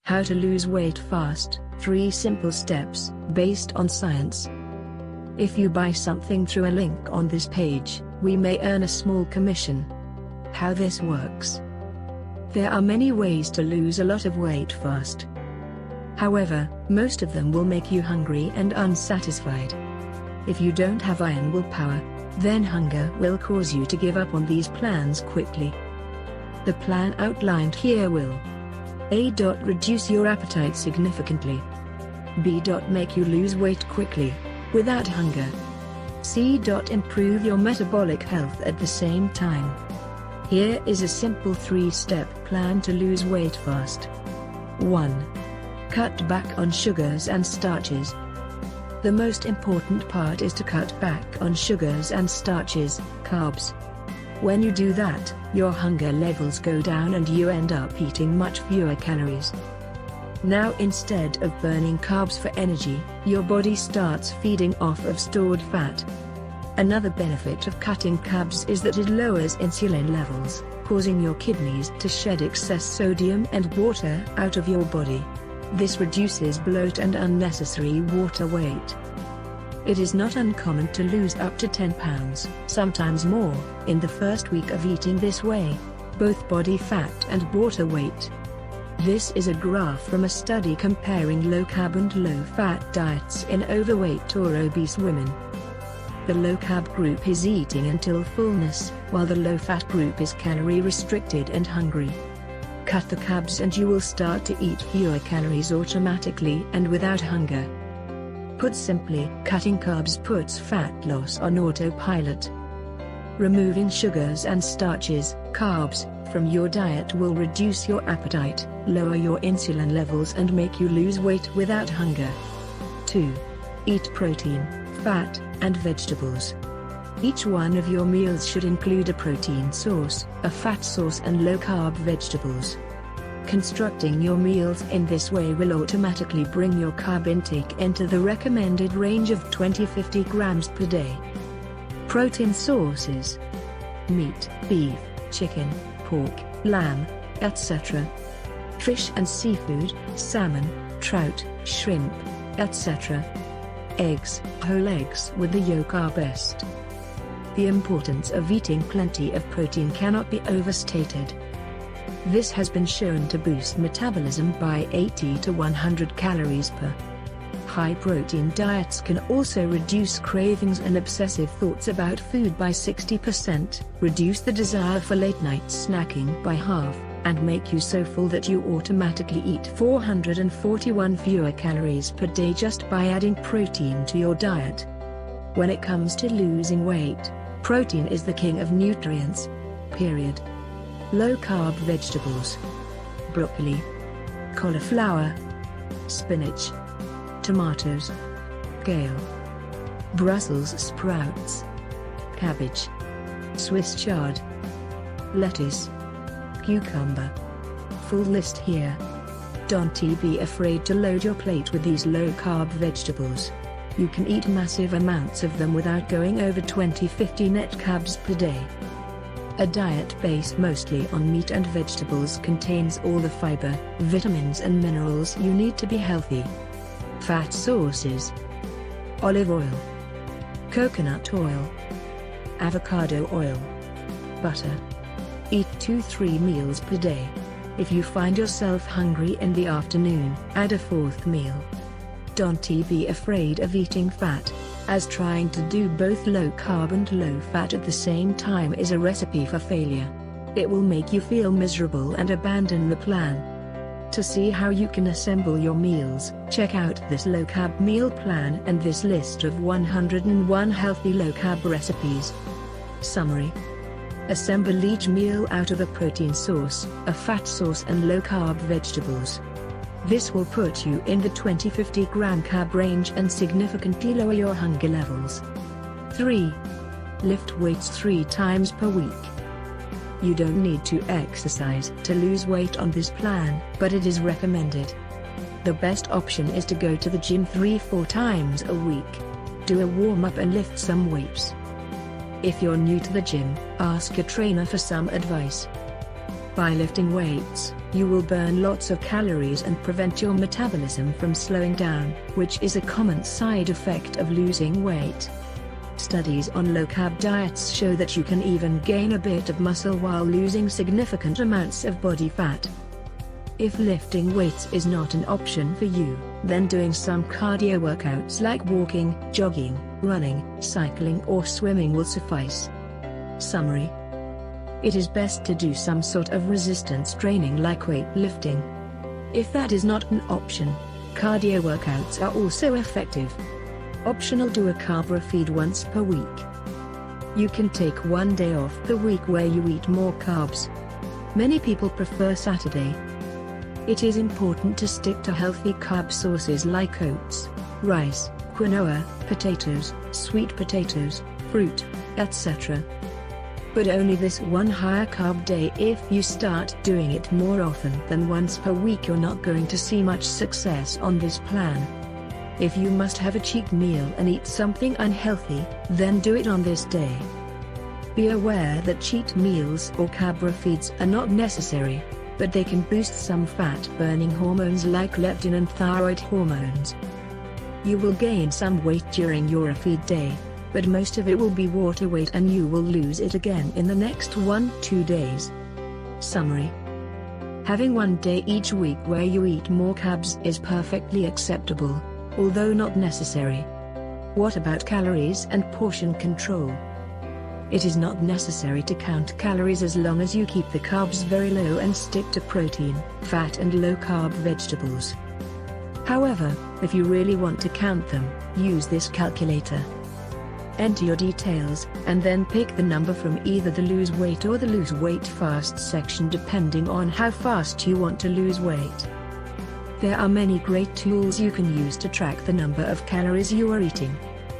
How to lose weight fast, 3 simple steps, based on science. If you buy something through a link on this page, we may earn a small commission. How this works. There are many ways to lose a lot of weight fast. However, most of them will make you hungry and unsatisfied. If you don't have iron willpower, then hunger will cause you to give up on these plans quickly. The plan outlined here will A. Reduce your appetite significantly. B. Make you lose weight quickly, without hunger. C. Improve your metabolic health at the same time. Here is a simple 3-step plan to lose weight fast. 1. Cut back on sugars and starches. The most important part is to cut back on sugars and starches, carbs. When you do that, your hunger levels go down and you end up eating much fewer calories. Now instead of burning carbs for energy, your body starts feeding off of stored fat. Another benefit of cutting carbs is that it lowers insulin levels, causing your kidneys to shed excess sodium and water out of your body. This reduces bloat and unnecessary water weight. It is not uncommon to lose up to 10 pounds, sometimes more, in the first week of eating this way, both body fat and water weight. This is a graph from a study comparing low-carb and low-fat diets in overweight or obese women. The low-carb group is eating until fullness, while the low-fat group is calorie-restricted and hungry. Cut the carbs and you will start to eat fewer calories automatically and without hunger. Put simply, cutting carbs puts fat loss on autopilot. Removing sugars and starches, carbs, from your diet will reduce your appetite, lower your insulin levels and make you lose weight without hunger. 2. Eat protein, fat, and vegetables. Each one of your meals should include a protein source, a fat source and low-carb vegetables. Constructing your meals in this way will automatically bring your carb intake into the recommended range of 20-50 grams per day. Protein sources: meat, beef, chicken, pork, lamb, etc. Fish and seafood, salmon, trout, shrimp, etc. Eggs, whole eggs with the yolk are best. The importance of eating plenty of protein cannot be overstated. This has been shown to boost metabolism by 80 to 100 calories per. High-protein diets can also reduce cravings and obsessive thoughts about food by 60%, reduce the desire for late-night snacking by half, and make you so full that you automatically eat 441 fewer calories per day just by adding protein to your diet. When it comes to losing weight, protein is the king of nutrients. Period. Low-carb vegetables: broccoli, cauliflower, spinach, tomatoes, kale, Brussels sprouts, cabbage, Swiss chard, lettuce, cucumber. Full list here. Don't be afraid to load your plate with these low-carb vegetables. You can eat massive amounts of them without going over 20-50 net carbs per day. A diet based mostly on meat and vegetables contains all the fiber, vitamins and minerals you need to be healthy. Fat sources: olive oil, coconut oil, avocado oil, butter. Eat 2-3 meals per day. If you find yourself hungry in the afternoon, add a 4th meal. Don't be afraid of eating fat, as trying to do both low carb and low fat at the same time is a recipe for failure. It will make you feel miserable and abandon the plan. To see how you can assemble your meals, check out this low carb meal plan and this list of 101 healthy low carb recipes. Summary: assemble each meal out of a protein source, a fat source and low carb vegetables. This will put you in the 20-50 gram carb range and significantly lower your hunger levels. 3. Lift weights 3 times per week. You don't need to exercise to lose weight on this plan, but it is recommended. The best option is to go to the gym 3-4 times a week. Do a warm-up and lift some weights. If you're new to the gym, ask a trainer for some advice. By lifting weights, you will burn lots of calories and prevent your metabolism from slowing down, which is a common side effect of losing weight. Studies on low-carb diets show that you can even gain a bit of muscle while losing significant amounts of body fat. If lifting weights is not an option for you, then doing some cardio workouts like walking, jogging, running, cycling or swimming will suffice. Summary: it is best to do some sort of resistance training like weightlifting. If that is not an option, cardio workouts are also effective. Optional: do a carb feed once per week. You can take one day off the week where you eat more carbs. Many people prefer Saturday. It is important to stick to healthy carb sources like oats, rice, quinoa, potatoes, sweet potatoes, fruit, etc. But only this one higher carb day. If you start doing it more often than once per week, you're not going to see much success on this plan. If you must have a cheat meal and eat something unhealthy, then do it on this day. Be aware that cheat meals or carb feeds are not necessary, but they can boost some fat-burning hormones like leptin and thyroid hormones. You will gain some weight during your feed day, but most of it will be water weight and you will lose it again in the next 1-2 days. Summary: having one day each week where you eat more carbs is perfectly acceptable, although not necessary. What about calories and portion control? It is not necessary to count calories as long as you keep the carbs very low and stick to protein, fat and low-carb vegetables. However, if you really want to count them, use this calculator. Enter your details, and then pick the number from either the lose weight or the lose weight fast section depending on how fast you want to lose weight. There are many great tools you can use to track the number of calories you are eating.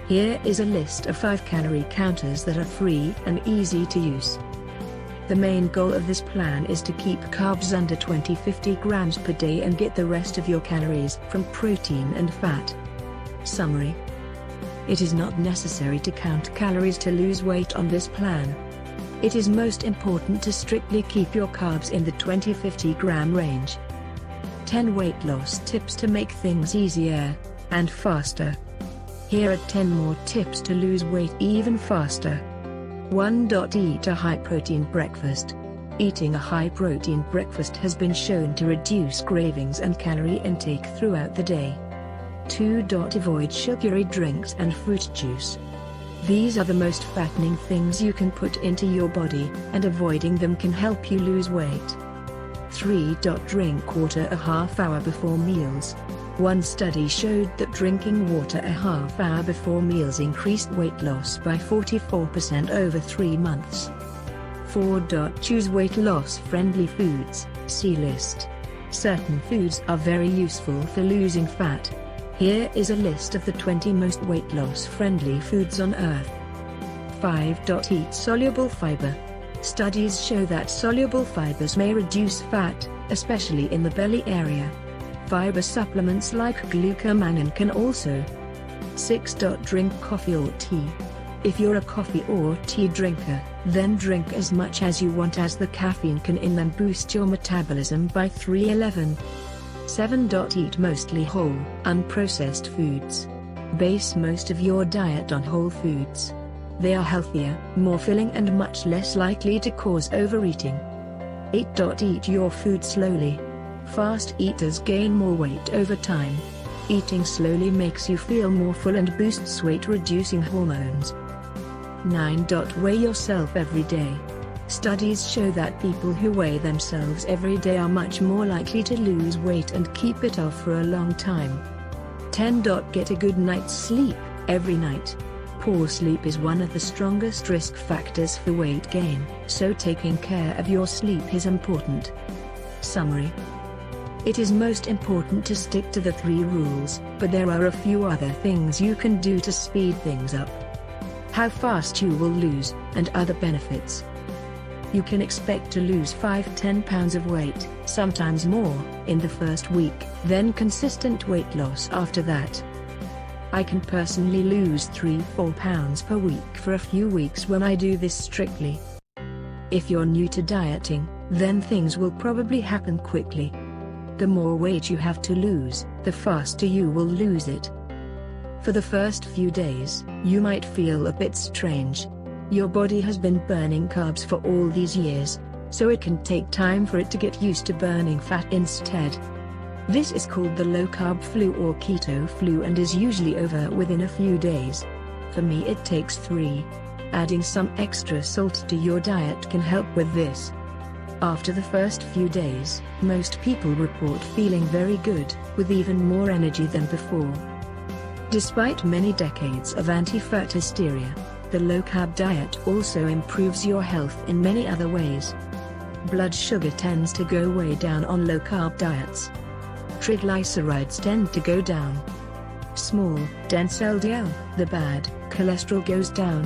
Here is a list of 5 calorie counters that are free and easy to use. The main goal of this plan is to keep carbs under 20-50 grams per day and get the rest of your calories from protein and fat. Summary: it is not necessary to count calories to lose weight on this plan. It is most important to strictly keep your carbs in the 20-50 gram range. 10 weight loss tips to make things easier and faster. Here are 10 more tips to lose weight even faster. 1. Eat a high-protein breakfast. Eating a high-protein breakfast has been shown to reduce cravings and calorie intake throughout the day. 2. Avoid sugary drinks and fruit juice. These are the most fattening things you can put into your body, and avoiding them can help you lose weight. 3. Drink water a half hour before meals. One study showed that drinking water a half hour before meals increased weight loss by 44% over 3 months. 4. Choose weight loss friendly foods. See list. Certain foods are very useful for losing fat. Here is a list of the 20 most weight loss friendly foods on earth. 5. Eat soluble fiber. Studies show that soluble fibers may reduce fat, especially in the belly area. Fiber supplements like glucomannan can also. 6. Drink coffee or tea. If you're a coffee or tea drinker, then drink as much as you want, as the caffeine can in them boost your metabolism by 311. 7. Eat mostly whole, unprocessed foods. Base most of your diet on whole foods. They are healthier, more filling and much less likely to cause overeating. 8. Eat your food slowly. Fast eaters gain more weight over time. Eating slowly makes you feel more full and boosts weight-reducing hormones. 9. Weigh yourself every day. Studies show that people who weigh themselves every day are much more likely to lose weight and keep it off for a long time. 10. Get a good night's sleep every night. Poor sleep is one of the strongest risk factors for weight gain, so taking care of your sleep is important. Summary: it is most important to stick to the 3 rules, but there are a few other things you can do to speed things up. How fast you will lose, and other benefits. You can expect to lose 5-10 pounds of weight, sometimes more, in the first week, then consistent weight loss after that. I can personally lose 3-4 pounds per week for a few weeks when I do this strictly. If you're new to dieting, then things will probably happen quickly. The more weight you have to lose, the faster you will lose it. For the first few days, you might feel a bit strange. Your body has been burning carbs for all these years, so it can take time for it to get used to burning fat instead. This is called the low-carb flu or keto flu and is usually over within a few days. For me it takes 3. Adding some extra salt to your diet can help with this. After the first few days, most people report feeling very good, with even more energy than before. Despite many decades of anti-fat hysteria, the low-carb diet also improves your health in many other ways. Blood sugar tends to go way down on low-carb diets. Triglycerides tend to go down. Small, dense LDL, the bad, cholesterol goes down.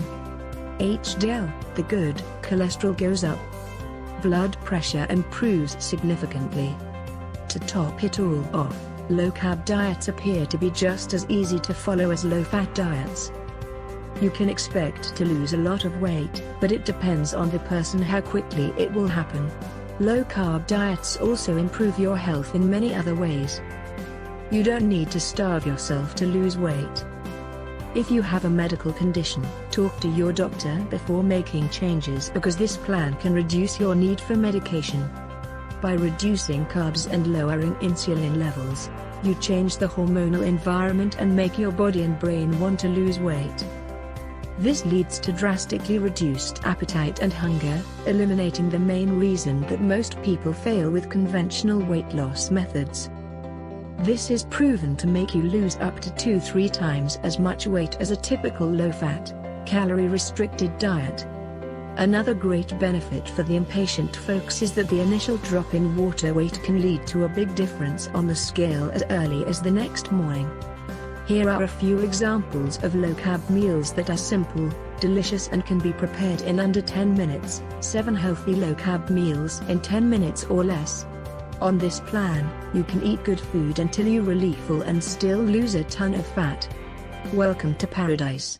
HDL, the good, cholesterol goes up. Blood pressure improves significantly. To top it all off, low-carb diets appear to be just as easy to follow as low-fat diets. You can expect to lose a lot of weight, but it depends on the person how quickly it will happen. Low-carb diets also improve your health in many other ways. You don't need to starve yourself to lose weight. If you have a medical condition, talk to your doctor before making changes because this plan can reduce your need for medication. By reducing carbs and lowering insulin levels, you change the hormonal environment and make your body and brain want to lose weight. This leads to drastically reduced appetite and hunger, eliminating the main reason that most people fail with conventional weight loss methods. This is proven to make you lose up to 2-3 times as much weight as a typical low-fat, calorie-restricted diet. Another great benefit for the impatient folks is that the initial drop in water weight can lead to a big difference on the scale as early as the next morning. Here are a few examples of low-carb meals that are simple, delicious and can be prepared in under 10 minutes. 7 healthy low-carb meals in 10 minutes or less. On this plan, you can eat good food until you're really full and still lose a ton of fat. Welcome to paradise.